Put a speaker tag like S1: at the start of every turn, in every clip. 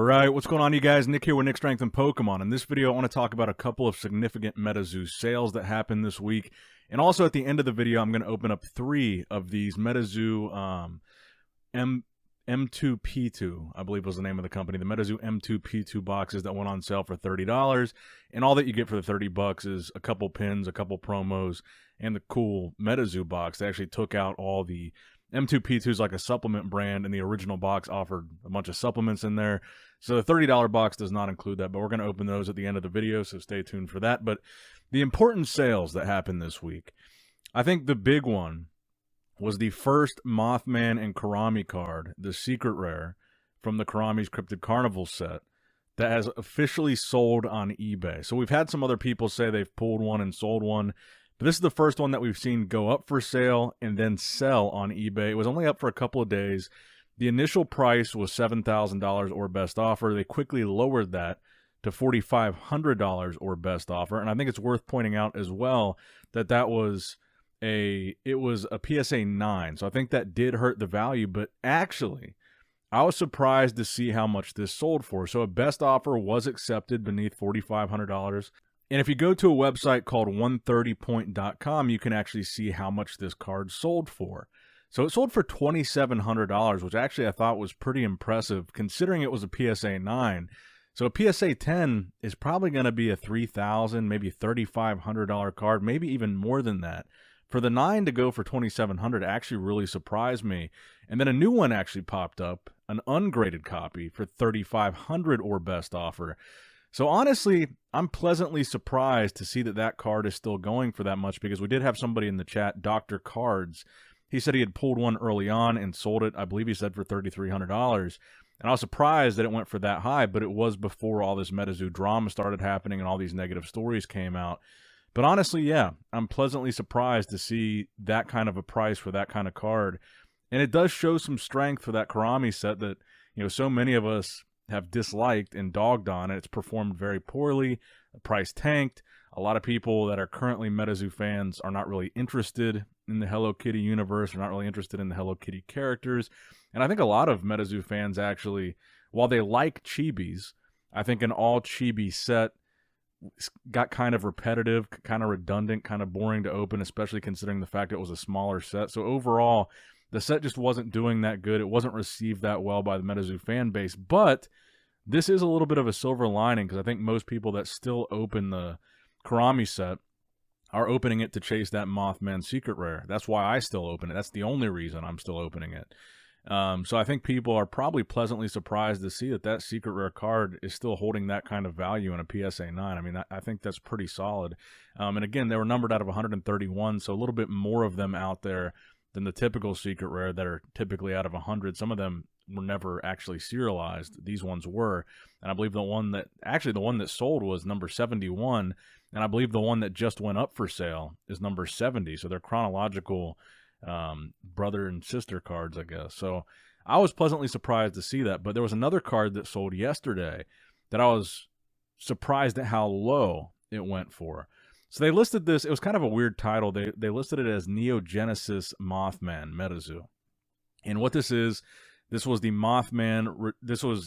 S1: Alright, what's going on, you guys? Nick here with Nick Strength and Pokemon. In this video, I want to talk about a couple of significant Metazoo sales that happened this week. And also at the end of the video, I'm going to open up 3 of these Metazoo M2P2, I believe was the name of the company. The Metazoo M2P2 boxes that went on sale for $30. And all that you get for the $30 is a couple pins, a couple promos, and the cool Metazoo box. They actually took out all the M2P2 is like a supplement brand, and the original box offered a bunch of supplements in there. So the $30 box does not include that, but we're going to open those at the end of the video, so stay tuned for that. But the important sales that happened this week, I think the big one was the first Mothman and Karami card, the secret rare from the Karami's Cryptid Carnival set, that has officially sold on eBay. So we've had some other people say they've pulled one and sold one, but this is the first one that we've seen go up for sale and then sell on eBay. It was only up for a couple of days. The initial price was $7,000 or best offer. They quickly lowered that to $4,500 or best offer. And I think it's worth pointing out as well that it was a PSA 9. So I think that did hurt the value, but actually I was surprised to see how much this sold for. So a best offer was accepted beneath $4,500. And if you go to a website called 130point.com, you can actually see how much this card sold for. So it sold for $2,700, which actually I thought was pretty impressive considering it was a PSA 9. So a PSA 10 is probably going to be a $3,000, maybe $3,500 card, maybe even more than that. For the 9 to go for $2,700 actually really surprised me. And then a new one actually popped up, an ungraded copy for $3,500 or best offer. So honestly, I'm pleasantly surprised to see that that card is still going for that much, because we did have somebody in the chat, Dr. Cards. He said he had pulled one early on and sold it, I believe he said, for $3,300. And I was surprised that it went for that high, but it was before all this Metazoo drama started happening and all these negative stories came out. But honestly, yeah, I'm pleasantly surprised to see that kind of a price for that kind of card. And it does show some strength for that Karami set that, you know, so many of us have disliked and dogged on. It's performed very poorly. The price tanked. A lot of people that are currently Metazoo fans are not really interested in the Hello Kitty universe, are not really interested in the Hello Kitty characters. And I think a lot of Metazoo fans actually, while they like chibis, I think an all chibi set got kind of repetitive, kind of redundant, kind of boring to open, especially considering the fact it was a smaller set. So overall, the set just wasn't doing that good. It wasn't received that well by the Metazoo fan base. But this is a little bit of a silver lining, because I think most people that still open the Karami set are opening it to chase that Mothman secret rare. That's why I still open it. That's the only reason I'm still opening it. So I think people are probably pleasantly surprised to see that that secret rare card is still holding that kind of value in a PSA 9. I mean, I think that's pretty solid. And again, they were numbered out of 131, so a little bit more of them out there than the typical secret rare that are typically out of 100. Some of them were never actually serialized. These ones were. And I believe the one that sold was number 71. And I believe the one that just went up for sale is number 70. So they're chronological brother and sister cards, I guess. So I was pleasantly surprised to see that. But there was another card that sold yesterday that I was surprised at how low it went for. So they listed this, it was kind of a weird title. They listed it as Genesis Mothman Metazoo. And what this is, this was the Mothman,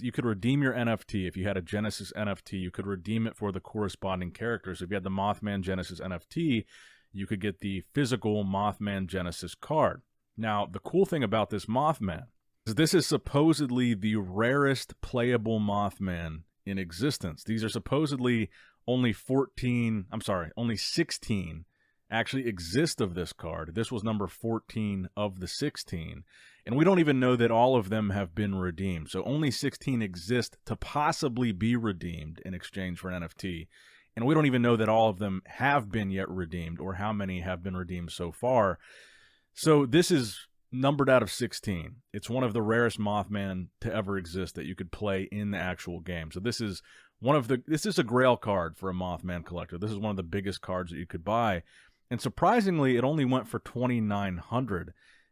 S1: you could redeem your NFT. If you had a Genesis NFT, you could redeem it for the corresponding character. So if you had the Mothman Genesis NFT, you could get the physical Mothman Genesis card. Now, the cool thing about this Mothman is this is supposedly the rarest playable Mothman in existence. These are supposedly only 16 actually exist of this card. This was number 14 of the 16. And we don't even know that all of them have been redeemed. So only 16 exist to possibly be redeemed in exchange for an NFT. And we don't even know that all of them have been yet redeemed, or how many have been redeemed so far. So this is numbered out of 16. It's one of the rarest Mothman to ever exist that you could play in the actual game. So this is a Grail card for a Mothman collector. This is one of the biggest cards that you could buy. And surprisingly, it only went for $2,900.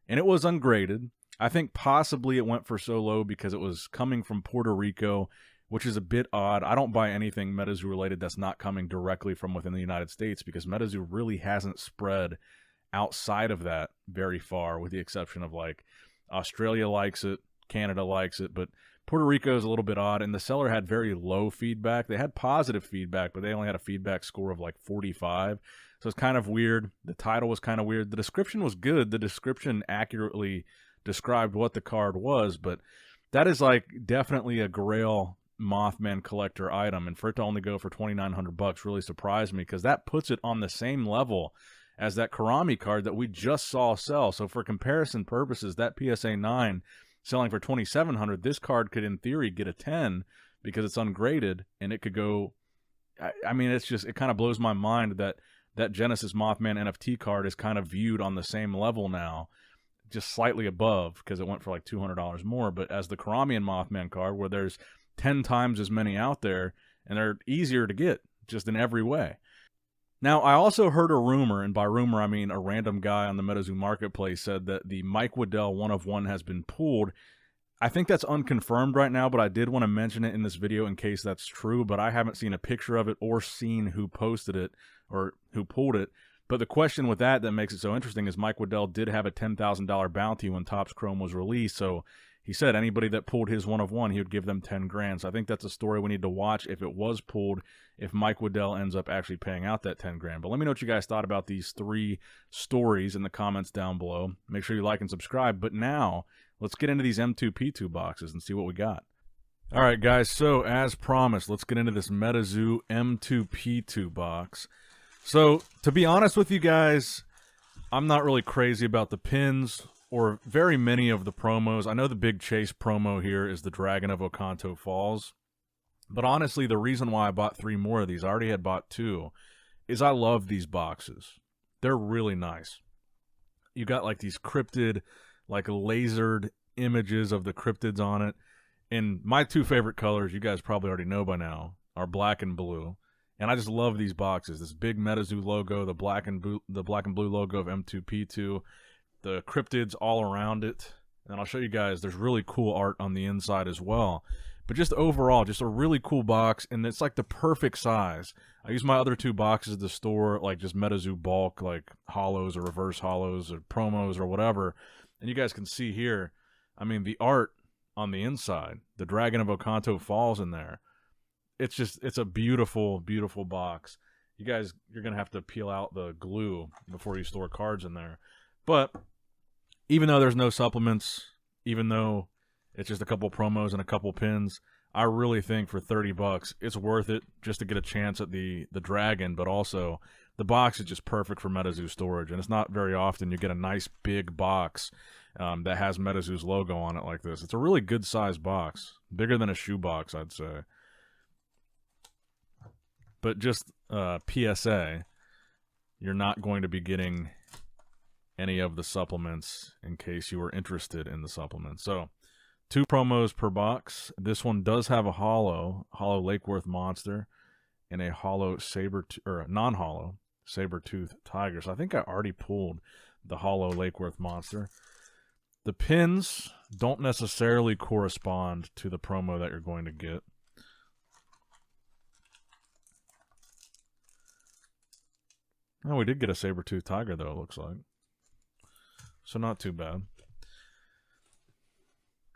S1: And it was ungraded. I think possibly it went for so low because it was coming from Puerto Rico, which is a bit odd. I don't buy anything Metazoo related that's not coming directly from within the United States, because Metazoo really hasn't spread outside of that very far, with the exception of like Australia likes it, Canada likes it, but Puerto Rico is a little bit odd, and the seller had very low feedback. They had positive feedback, but they only had a feedback score of like 45. So it's kind of weird. The title was kind of weird. The description was good. The description accurately described what the card was, but that is like definitely a Grail Mothman collector item, and for it to only go for $2,900 really surprised me, because that puts it on the same level as that Karami card that we just saw sell. So for comparison purposes, that PSA 9 selling for $2,700, this card could in theory get a 10 because it's ungraded, and it could go, I mean, it's just, it kind of blows my mind that that Genesis Mothman NFT card is kind of viewed on the same level now, just slightly above, because it went for like $200 more, but as the Karami and Mothman card, where there's 10 times as many out there, and they're easier to get just in every way. Now, I also heard a rumor, and by rumor I mean a random guy on the Metazoo marketplace said that the Mike Woodell 1 of 1 has been pulled. I think that's unconfirmed right now, but I did want to mention it in this video in case that's true, but I haven't seen a picture of it or seen who posted it or who pulled it. But the question with that makes it so interesting is Mike Woodell did have a $10,000 bounty when Topps Chrome was released, so he said anybody that pulled his 1 of 1, he would give them 10 grand. So I think that's a story we need to watch if it was pulled, if Mike Woodell ends up actually paying out that 10 grand. But let me know what you guys thought about these 3 stories in the comments down below. Make sure you like and subscribe. But now, let's get into these M2P2 boxes and see what we got. All right, guys, so as promised, let's get into this Metazoo M2P2 box. So, to be honest with you guys, I'm not really crazy about the pins or very many of the promos. I know the big chase promo here is the Dragon of Oconto Falls. But honestly, the reason why I bought 3 more of these, I already had bought 2, is I love these boxes. They're really nice. You got like these cryptid, like lasered images of the cryptids on it. And my 2 favorite colors, you guys probably already know by now, are black and blue. And I just love these boxes. This big Metazoo logo, the black and blue logo of M2P2, the cryptids all around it. And I'll show you guys, there's really cool art on the inside as well. But just overall, just a really cool box, and it's like the perfect size. I use my other 2 boxes to store like just Metazoo bulk, like hollows or reverse hollows or promos or whatever. And you guys can see here, I mean, the art on the inside, the Dragon of Oconto Falls in there. It's just, it's a beautiful, beautiful box. You guys, you're going to have to peel out the glue before you store cards in there. But even though there's no supplements, even though it's just a couple promos and a couple pins, I really think for $30, it's worth it just to get a chance at the Dragon, but also the box is just perfect for Metazoo storage. And it's not very often you get a nice big box that has Metazoo's logo on it like this. It's a really good size box, bigger than a shoe box, I'd say. But just PSA, you're not going to be getting any of the supplements in case you were interested in the supplements. So 2 promos per box. This one does have a hollow Lake Worth monster and a hollow non-hollow saber-tooth tiger. So I think I already pulled the hollow Lake Worth monster. The pins don't necessarily correspond to the promo that you're going to get. Oh, we did get a saber-tooth tiger, though, it looks like. So not too bad.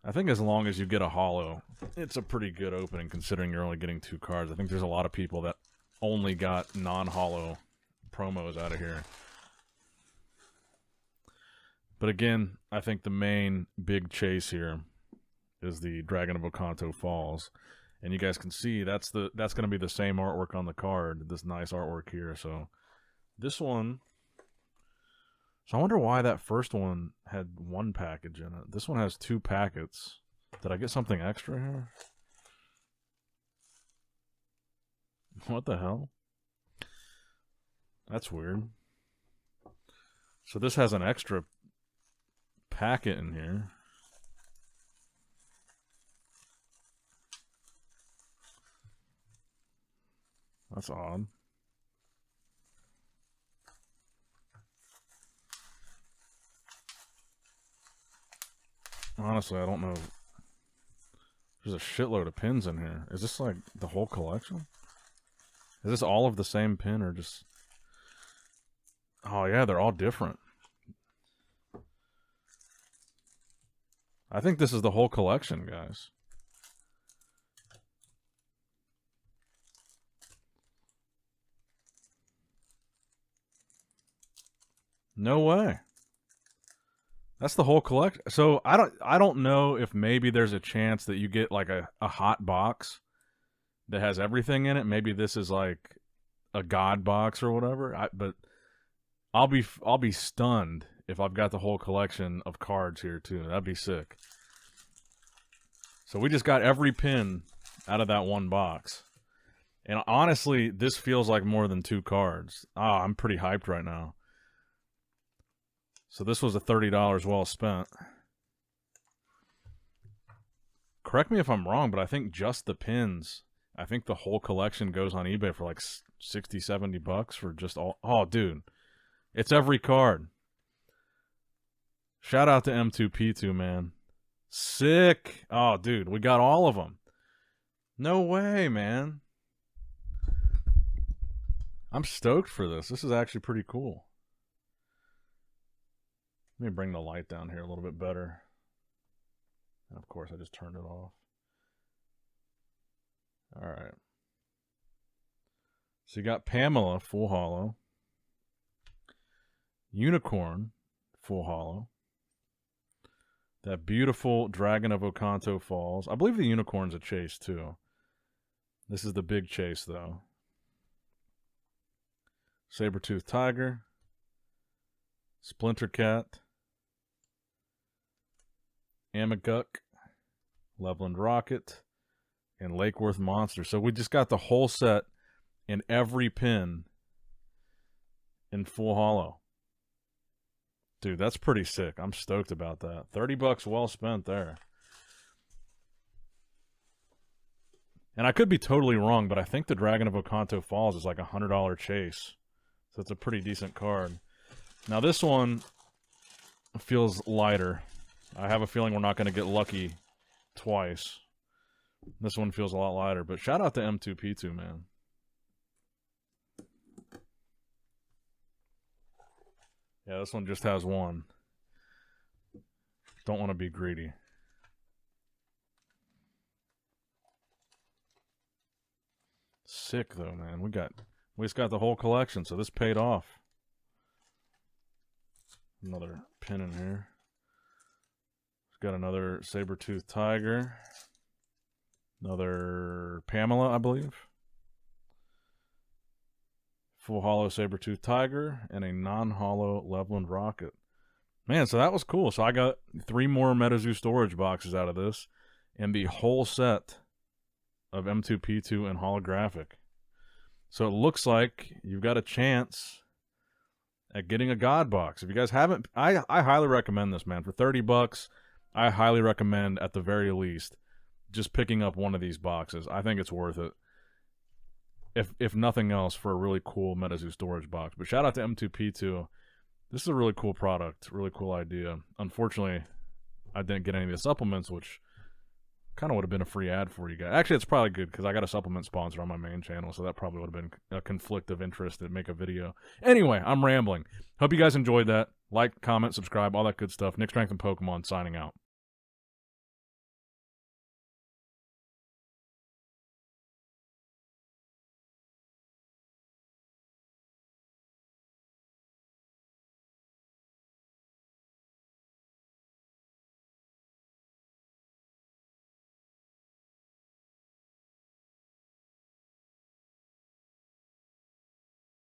S1: I think as long as you get a hollow, it's a pretty good opening considering you're only getting 2 cards. I think there's a lot of people that only got non-hollow promos out of here. But again, I think the main big chase here is the Dragon of Oconto Falls. And you guys can see that's going to be the same artwork on the card, this nice artwork here. So this one, so I wonder why that first one had 1 package in it. This one has 2 packets. Did I get something extra here? What the hell? That's weird. So this has an extra packet in here. That's odd. Honestly, I don't know. There's a shitload of pins in here. Is this like the whole collection? Is this all of the same pin or just... Oh yeah, they're all different. I think this is the whole collection, guys. No way. That's the whole collection. So I don't know if maybe there's a chance that you get like a hot box that has everything in it. Maybe this is like a god box or whatever. But I'll be stunned if I've got the whole collection of cards here too. That'd be sick. So we just got every pin out of that one box. And honestly, this feels like more than 2 cards. I'm pretty hyped right now. So this was a $30 well spent. Correct me if I'm wrong, but I think just the pins, I think the whole collection goes on eBay for like 60, 70 bucks for just all. Oh, dude. It's every card. Shout out to M2P2, man. Sick. Oh, dude, we got all of them. No way, man. I'm stoked for this. This is actually pretty cool. Let me bring the light down here a little bit better. And of course, I just turned it off. All right. So you got Pamela, full hollow. Unicorn, full hollow. That beautiful Dragon of Ocanto Falls. I believe the unicorn's a chase, too. This is the big chase, though. Saber-toothed Tiger. Splinter Cat. Amaguk. Loveland Rocket. And Lakeworth Monster. So we just got the whole set in every pin in full hollow. Dude, that's pretty sick. I'm stoked about that. 30 bucks well spent there. And I could be totally wrong, but I think the Dragon of Ocanto Falls is like a $100 chase. So it's a pretty decent card. Now this one feels lighter. I have a feeling we're not going to get lucky twice. This one feels a lot lighter. But shout out to M2P2, man. Yeah, this one just has one. Don't want to be greedy. Sick though, man. We just got the whole collection, so this paid off. Another pin in here. Got another saber-toothed tiger. Another Pamela, I believe. Full hollow saber-toothed tiger and a non-hollow Loveland Rocket. Man, so that was cool. So I got 3 more Metazoo storage boxes out of this and the whole set of M2P2 and holographic. So it looks like you've got a chance at getting a God box. If you guys haven't, I highly recommend this, man. For 30 bucks, I highly recommend at the very least just picking up one of these boxes. I think it's worth it. If nothing else, for a really cool Metazoo storage box. But shout out to M2P2. This is a really cool product, really cool idea. Unfortunately, I didn't get any of the supplements, which kind of would have been a free ad for you guys. Actually, it's probably good because I got a supplement sponsor on my main channel, so that probably would have been a conflict of interest to make a video. Anyway, I'm rambling. Hope you guys enjoyed that. Like, comment, subscribe, all that good stuff. Nick Strength and Pokemon signing out.